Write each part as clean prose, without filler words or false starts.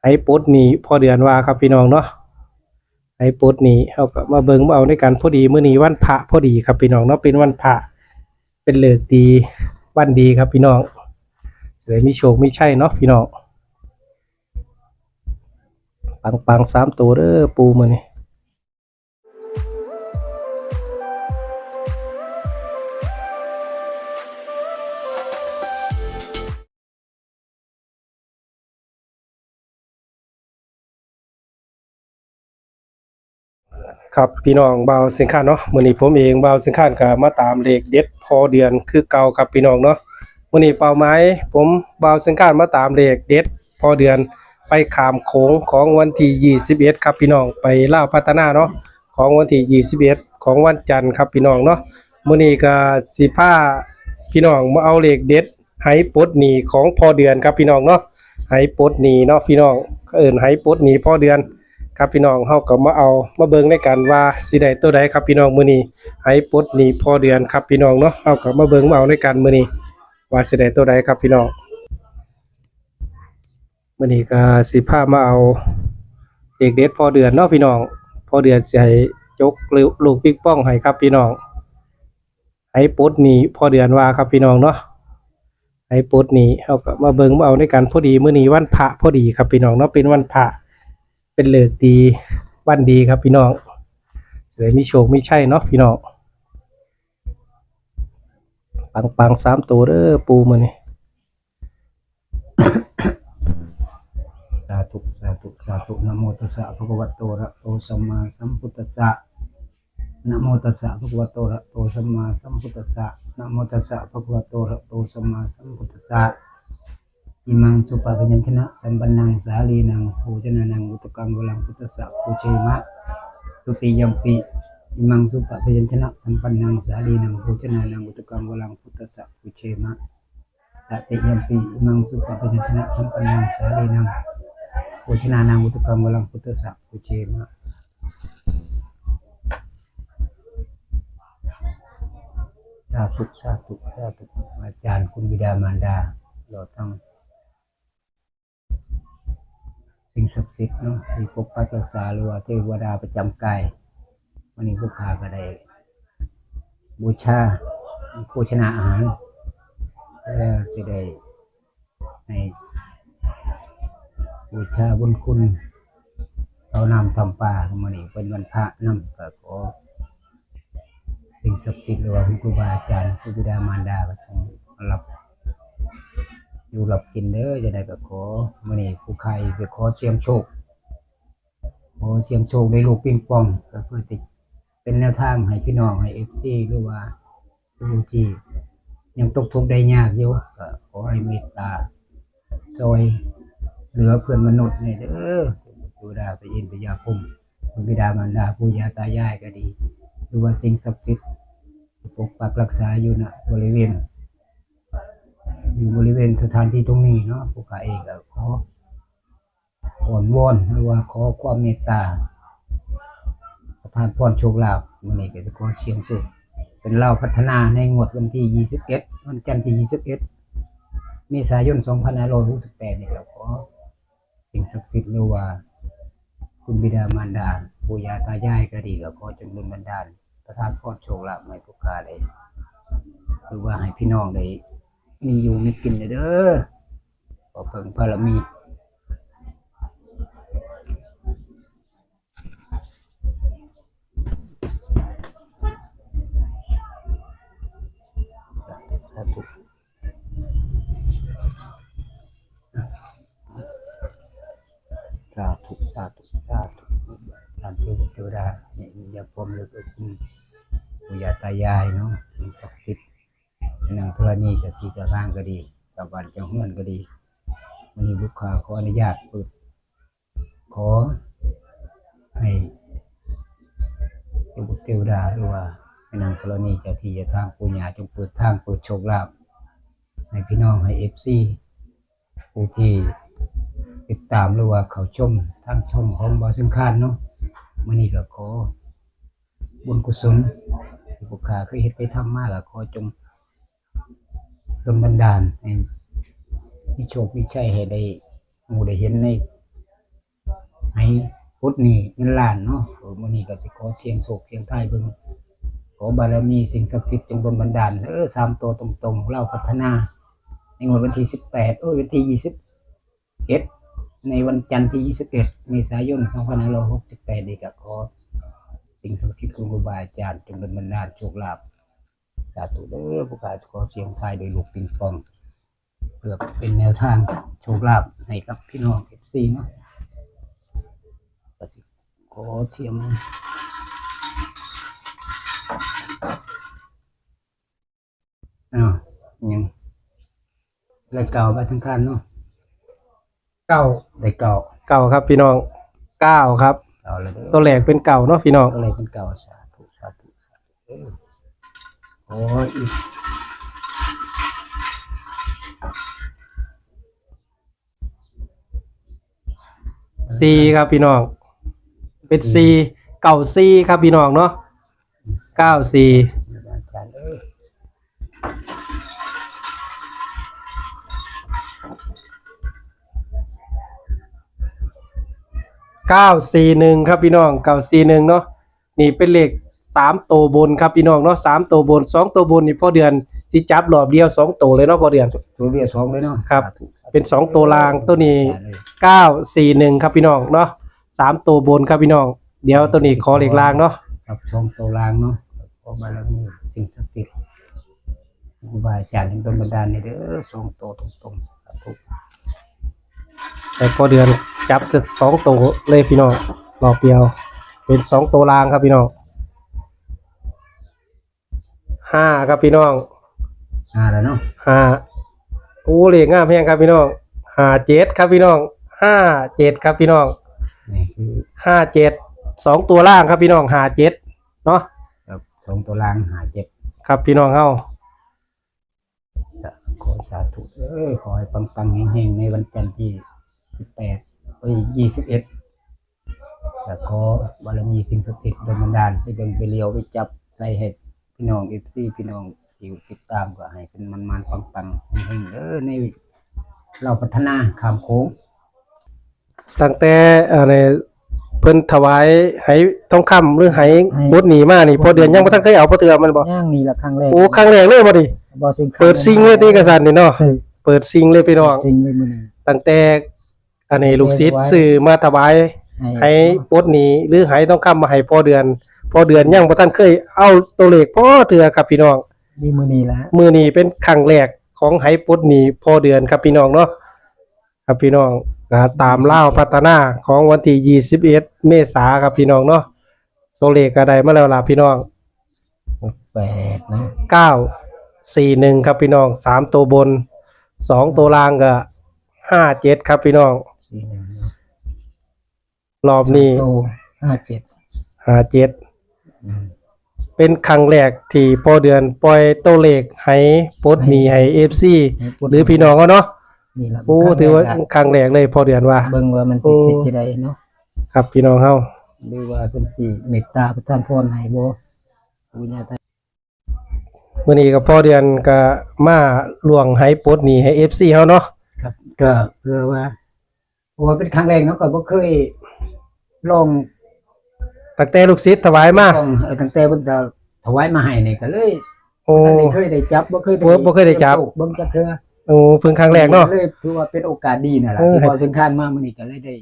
ให้ปลดหนี้พอเดือนว่าครับพี่น้องเนาะให้ปลดหนี้เฮาก็มาเบิ่งมาเอาในกันพอดีมื้อนี้วันพระพอดีครับพี่น้องเนาะเป็นวันพระเป็นฤกษ์ดีวันดีครับพี่น้องจะได้มีโชคมีชัยเนาะพี่น้องปังๆ3ตัวเด้อปูมื้อนี้ครับพี่น้องบ่าวสิงคานเนาะมื้อนี้ผมเองบ่าวสิงคานก็มาตามเลขเด็ดพอเดือนคือเก่าครับพี่น้องเนาะมื้อนี้เป้าหมายผมบ่าวสิงคานมาตามเลขเด็ดพอเดือนไปข้ามโขงของวันที่21ครับพี่น้องไปลาวพัฒนาเนาะของวันที่21ของวันจันทร์ครับพี่น้องเนาะมื้อนี้ก็สิพาพี่น้องมาเอาเลขเด็ดให้ปลดหนี้ของพอเดือนครับพี่น้องเนาะให้ปลดหนี้เนาะพี่น้องเอิ้นให้ปลดหนี้พอเดือน ครับพี่น้องเฮาก็มาเอามาเบิ่งในกันว่าสิได้ตัวใดครับพี่น้องมื้อนี้ให้ปลดหนี้พอเดือนครับพี่น้องเนาะเฮาก็มาเบิ่งมาเอาในกันมื้อนี้ว่าสิได้ตัวใดครับพี่น้องมื้อนี้ก็สิพามาเอาเลขเด็ดพอเดือนเนาะพี่น้องพอเดือนสิให้จกลูกปิงปองให้ครับพี่น้องให้ปลดหนี้พอเดือนว่าครับพี่น้องเนาะให้ปลดหนี้เฮาก็มาเบิ่งมาเอาในกันพอดีมื้อนี้วันพระพอดีครับพี่น้องเนาะเป็นวันพระเป็นฤกษ์ดีวันดีครับพี่น้องจะได้มีโชคมีชัยเนาะพี่น้องปังๆ3ตัวเด้อปูมื้อนี้สาธุสาธุสาธุนะโมตัสสะภะคะวะโตอะระหะโตสัมมาสัมพุทธัสสะนะโมตัสสะภะคะวะโตอะระหะโตสัมมาสัมพุทธัสสะนะโมตัสสะภะคะวะโตอะระหะโตสัมมาสัมพุทธัสสะอิมังสุปะพยัญชนะสัมปันนังสาลีนังโภชนะนังอุตกังวลังพุทธัสสะภูเชมะตุติยัมปิอิมังสุปะพยัญชนะสัมปันนังสาลีนังโภชนะนังอุตกังวลังพุทธัสสะภูเชมะตติยัมปิอิมังสุปะพยัญชนะสัมปันนังสาลีนังโภชนานังอุตกังวลังพุทธัสสะภูเชมะสาธุสาธุสาธุอาจารย์คุณบิดามารดาเราต้องสิ่งศักดิ์สิทธิ์เนาะที่ปกปักรักษาหรือว่าเทวดาประจำกายวันนี้ผู้ค้าก็ได้บูชาโภชนาอาหารเพื่อจะได้ในบูชาบุญคุณเรานำทำป่าวันนี้เป็นวันพระนำก็ขอสิ่งศักดิ์สิทธิ์หรือว่าคุณครูบาอาจารย์คุณบิดามารดาก็ต้องรับอยู่รับกินเด้อจะได้ก็ขอวันนี้ผู้ใครจะขอเชียงโชคขอเชียงโชคในลูกปิงปองก็เพื่อจะเป็นแนวทางให้พี่น้องให้FCหรือว่าผู้ที่ยังตกทุกข์ได้ยากอยู่ก็ขอให้เมตตาโดยเหลือเพื่อนมนุษย์เนี่ยเด้อเทวดาพระอินทร์พญาพรหมคุณบิดามารดาปู่ย่าตายายก็ดีหรือว่าสิ่งศักดิ์สิทธิ์ปกปักรักษาอยู่ณบริเวณสถานที่ตรงนี้เนาะผู้ข้าเองก็ขออ่อนวอนหรือว่าขอความเมตตาประทานพรโชคลาภมื้อนี้ก็จะขอเชียงสุขเป็นเล่าพัฒนาในงวดวันที่21วันจันทร์ที่21เมษายน2568นี่ก็ขอสิ่งศักดิ์สิทธิ์หรือว่าคุณบิดามารดาปู่ย่าตายายก็ดีก็ขอจงดลบันดาลประทานพรโชคลาภให้ผู้ค้าได้หรือว่าให้พี่น้องได้มีอยู่มีกินเด้อขอเพิ่งบารมีสาธุสาธุสาธุสาธุท่านเทวดาเนี่ยอย่าพรหมหรือคุณปู่ย่าตายายเนาะสิ่งศักดิ์สิทธิ์นางธรณีจะที่จะร่างก็ดีชาวบ้านเจ้าเฮือนก็ดีวันนี้ลูกค้าขออนุญาตเปิดขอให้เทวดาหรือว่านางธรณีจะที่จะทางปู่ย่าจงเปิดทางเปิดโชคลาภให้พี่น้องให้FCผู้ที่ติดตามหรือว่าเขาชมทางช่องของบ่าวสิงคานเนาะมื้อนี้ก็ขอบุญกุศลที่ผู้ค้าเคยเฮ็ดไปทำมาก็ขอจงดลบันดาลให้มีโชคมีชัยให้ได้หมู่ได้เห็นใน ให้พุทธนี่เงินล้านเนาะมื้อนี้ก็สิขอเสียงโศกเสียงไทายเบิ่งขอบารมีสิ่งศักดิ์สิทธิ์จงดลบันดาล3ตัวตรงๆเราพัฒนาในงวดวันที่18วันที่21ในวันจันทร์ที่21เมษายน2568นี่ก็ขอสิ่งศักดิ์สิทธิ์ของครูบาอาจารย์จงดลบันดาลโชคลาภสาธุเด้อผู้กาขอเสียงทายโดยลูกปิงปองเพื่อเป็นแนวทางโชคลาภให้กับพี่น้อง FC เนาะก็สิขอเสียงยังรายเก่าไปสังขารเนาะ เก้า ได้เก่า เก้าครับพี่น้องเก้าครับ เก่าแล้วเด้อ ตัวแรกเป็นเก่าเนาะพี่น้อง อะไรเป็นเก่าสาธุสาธุโอ้ยอีก ซีครับพี่น้องเป็นซีเก่าซีครับพี่น้องเนาะเก้าซี อาจารย์941ครับพี่น้อง941เนาะนี่เป็นเลข3ตัวบนครับพี่น้องเนาะ3ตัวบน2ตัวบนนี่พอเดือนสิจับรอบเดียว2ตัวเลยเนาะพอเดือน ตัวเรียกสองเลยเนาะ ครับ สาธุ เป็น2ตัวล่างตัวนี้941ครับพี่น้องเนาะ3ตัวบนครับพี่น้องเดี๋ยวตัวนี้ขอเลขล่างเนาะ ครับสองตัวล่างเนาะขอบารมีสิ่งศักดิ์สิทธิ์ครูบาอาจารย์เป็นบันดาลนี่เด้อสองตัวตรงๆสาธุ แต่พอเดือนจับจะ2ตัวเลยพี่น้องรอบเดียวเป็น2ตัวล่างครับพี่น้อง5ครับพี่น้อง แล้วเนาะ 5โอ้เลขงามแพงครับพี่น้อง57ครับพี่น้อง57ครับพี่น้อง นี่คือ 57 2ตัวล่างครับพี่น้อง57เนาะ ครับสองตัวล่าง57ครับพี่น้องเฮา ขอสาธุขอให้ปังๆเฮงๆในวันจันทร์ที่21แต่ขอบารมีสิ่งศักดิ์สิทธิ์โดยบันดาลให้เบิ่งไปเลี้ยวไปจับใส่ให้พี่น้อง FC พี่น้องที่ติดตามก็ให้เป็นมันๆปังๆเฮงๆในเราพัฒนาข้ามโค้ง ตั้งแต่ในเพิ่นถวายไหทองคำหรือไหบดหนีมานี่พอเดือนยังบ่ทันเคยเอาบ่เทื่อมันบ่ ย่างนี่ละครั้งแรก โอ้ครั้งแรกเลยบ่ดิ บ่สิ่ง เปิดซิงเลยติกระสันนี่เนาะเปิดซิงเลยพี่น้อง สิ่งเลยมื้อนี้ ตั้งแต่ลูกศิษย์ซื้อมาถวายไหบดหนีหรือไหทองคำมาให้พอเดือนยังบ่ทันเคยเอาตัวเลขพอเทื่อครับพี่น้อง นี่มื้อนี้ละ มื้อนี้เป็นครั้งแรกของไหบดหนีพอเดือนครับพี่น้องเนาะครับพี่น้องก็ตามล่าวพัฒนาของวันที่21เมษายนครับพี่น้องเนาะตัวเลขก็ได้มาแล้วล่ะพี่น้อง 8นะ 941ครับพี่น้อง3ตัวบน2ตัวล่างก็57ครับพี่น้องรอบนี้ โต57 57เป็นครั้งแรกที่พอเดือนปล่อยตัวเลขให้ปลดหนี้ให้ FC หรือพี่น้องเขาเนาะ นี่ล่ะ โอ้ถือว่าครั้งแรกเลยพอเดือนว่า เบิ่งว่ามันสิเฮ็ดจังได๋เนาะ ครับพี่น้องเฮา หรือว่าเพิ่นสิเมตตาประทานพรให้บ่ปุญญาตา มื้อนี้ก็พอเดือนก็มาล่วงให้ปลดหนี้ให้ FC เฮาเนาะ ครับก็เพื่อว่าเพราะว่าเป็นครั้งแรกเนาะก็บ่เคยลอง ตั้งแต่ลูกศิษย์ถวายมา ลองตั้งแต่เพิ่นจะถวายมาให้นี่ก็เลย โอ้ ท่านได้เคยได้จับบ่เคยได้ บ่เคยได้จับ เบิ่งจักเทื่อ โอ้เพิ่งครั้งแรกเนาะ เลยถือว่าเป็นโอกาสดีน่ะล่ะ เออ ที่พอสินค้ามามื้อนี้ก็เลยได้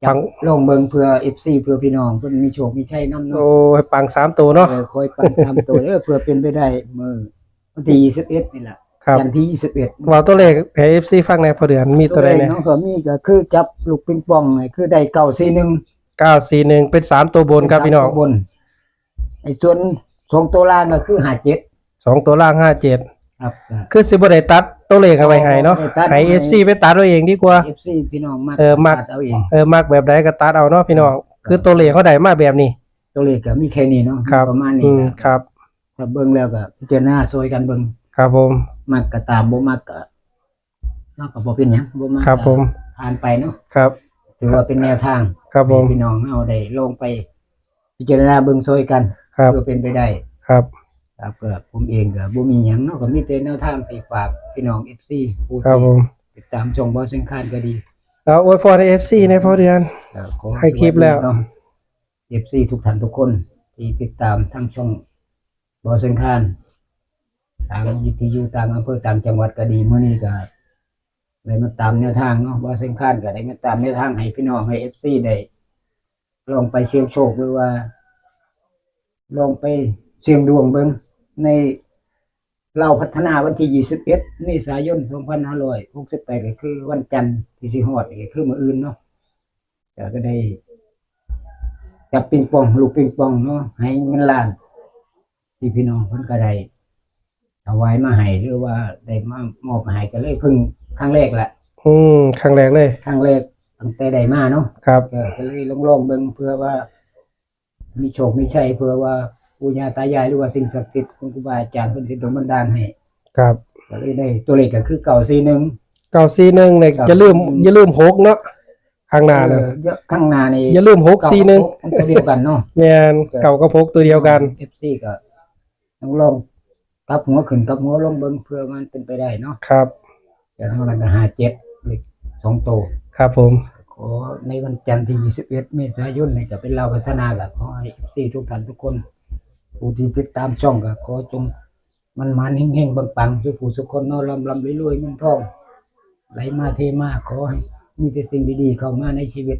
ฟั จับ ง ลองเบิ่งเพื่อ FC เพื่อพี่น้องเพิ่นมีโชคมีชัยนำ โอ้ เนาะ ให้ปัง3ตัวเนาะ คอยปัน3ตัวเพื่อเป็นไปได้มื้อวันที่21นี่ล่ะ ครับ จันทร์ที่21 เว้าตัวเลขให้ FC ฟังแหน่พอเดือนมีตัวใดแหน่ เนาะก็มีก็คือจับลูกปิงปองนี่คือได้941 941เป็น3ตัวบนครับพี่น้อง บนไอ้ส่วน2ตัวล่างก็คือ57 2ตัวล่าง57 ครับ คือสิบ่ได้ตัดตัวเลขเอาไว้ให้เนาะ บ่ได้ตัด ให้ FC ไปตัดเอาเองดีกว่า FC พี่น้องมัก มัก ตัดเอาเอง มักแบบใดก็ตัดเอาเนาะพี่น้องคือตัวเลขเขาได้มาแบบนี้ ตัวเลขก็มีแค่นี้เนาะ ครับ ประมาณ อื นี้ ม นะครับ ถ้าเบิ่งแล้วก็พิจารณาช่วยกันเบิ่ง ครับผม มักก็ตามบ่มักก็เนาะก็บ่เป็นหยังบ่มัก ครับผม ก็ผ่านไปเนาะ ครับ ถือว่าเป็นแนวทาง ครับผม ให้พี่น้องเอาได้ลงไป พิจารณาเบิ่งช่วยกัน ครับ เพื่อเป็นไปได้ ครับ ครับก็ผมเองก็บ่มีหยังเนาะก็มีแต่แนวทางสิฝากพี่น้อง FC ผู้ ครับผ ที่ ม ติดตามช่องบ่เชิงคานก็ดี เอาอวยพรให้ FC ในพอเดือน ขอ ให้คลิปแล้ว เนาะ FC ทุกท่านทุกคนที่ติดตามทั้งช่องบอเซนคานทางวิทยุต่างอำเภอต่างจังหวัดก็ดีมื้อนี้ก็ได้มาตามแนวทางเนาะบอเซนคานก็ได้มาตามแนวทางให้พี่น้องให้ FC ได้ลองไปเสี่ยงโชคหรือว่า ลองไปเสี่ยงดวงเบิ่งในเราวพัฒนาวันที่21เมษายน2568ก็คือวันจันทร์ที่สิฮอดนี่ก็คือมื้ออื่นเนาะก็ได้จับปิงปองลูกปิงปองเนาะให้เงินล้านที่พี่น้องเพิ่นก็ได้เอาไว้มาให้หรือว่าได้มามอบมาให้ก็เลยเพิ่งครั้งแรกแหละ ครั้งแรกเลย ครั้งแรกตั้งแต่ได้มาเนาะ ครับ ก็เลยลองๆเบิ่งเพื่อว่า มีโชคมีชัยเพื่อว่าปู่ย่าตายายหรือว่าสิ่งศักดิ์สิทธิ์คุณครูบาอาจารย์เพิ่นสิดลบันดาลให้ ครับ ก็เลยได้ตัวเลขก็คือ941 941เนี่ย ครับ อย่าลืม6เนาะข้างหน้าน่ะ เยอะข้างหน้านี่ อย่าลืม641 ตัวเดียวกันเนาะ แม่นเก่ากับ6ตัวเดียวกัน FC ก็ต้องลองกลับหัวขึ้นกลับหัวลงเบิ่งเพื่อมันเป็นไปได้เนาะ ครับ แต่ทางนั้นก็57เลข2ตัว ครับผม ขอในวันจันทร์ที่21เมษายนนี่ก็เป็นเราวพัฒนาก็ขอให้ FC ทุกท่านทุกคนผู้ที่ติดตามช่องก็ขอจงมันๆเฮงๆปังๆสุขผู้สุขคนเนาะร่ำๆรวยๆเงินทองไหลมาเทมาขอให้มีแต่สิ่งดีๆเข้ามาในชีวิต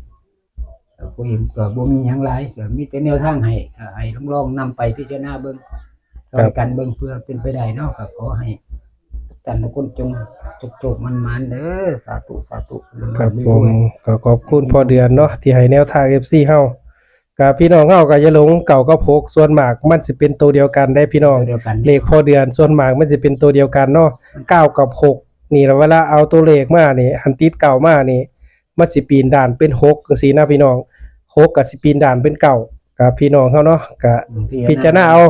ผู้เห็นก็บ่มีหยังหลายก็มีแต่แนวทางให้ก็ให้ลองนำไปพิจารณาเบิ่งช่วยกันเบิ่งเพื่อเป็นไปได้เนาะก็ขอให้ทุกท่านทุกคนจงโชคๆมันๆเด้อสาธุสาธุ ครับผมก็ขอบคุณพอเดือนเนาะที่ให้แนวทาง FC เฮาก็พี่น้องเฮาก็อย่าหลงเก่ากับ6ส่วนมากมันสิเป็นตัวเดียวกันได้พี่น้อง เดียวกัน เลขพอเดือนส่วนมากมันจะเป็นตัวเดียวกันเนาะ9กับ6นี่แล้วเวลาเอาตัวเลขมานี่อันติดเก่ามานี่มันสิปีนด่านเป็น6จังซี่นะพี่น้อง6ก็สิปีนด่านเป็น9กับพี่น้องเฮาเนาะก็พิจารณาเอา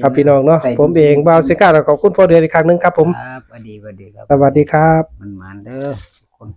ครับพี่น้องเนาะผมเองบ่าวเซกาขอบคุณพอเดือนอีกครั้งหนึงครับผม ครับสวัสดีครับ สวัสดีครับ มันๆเด้อทุกคน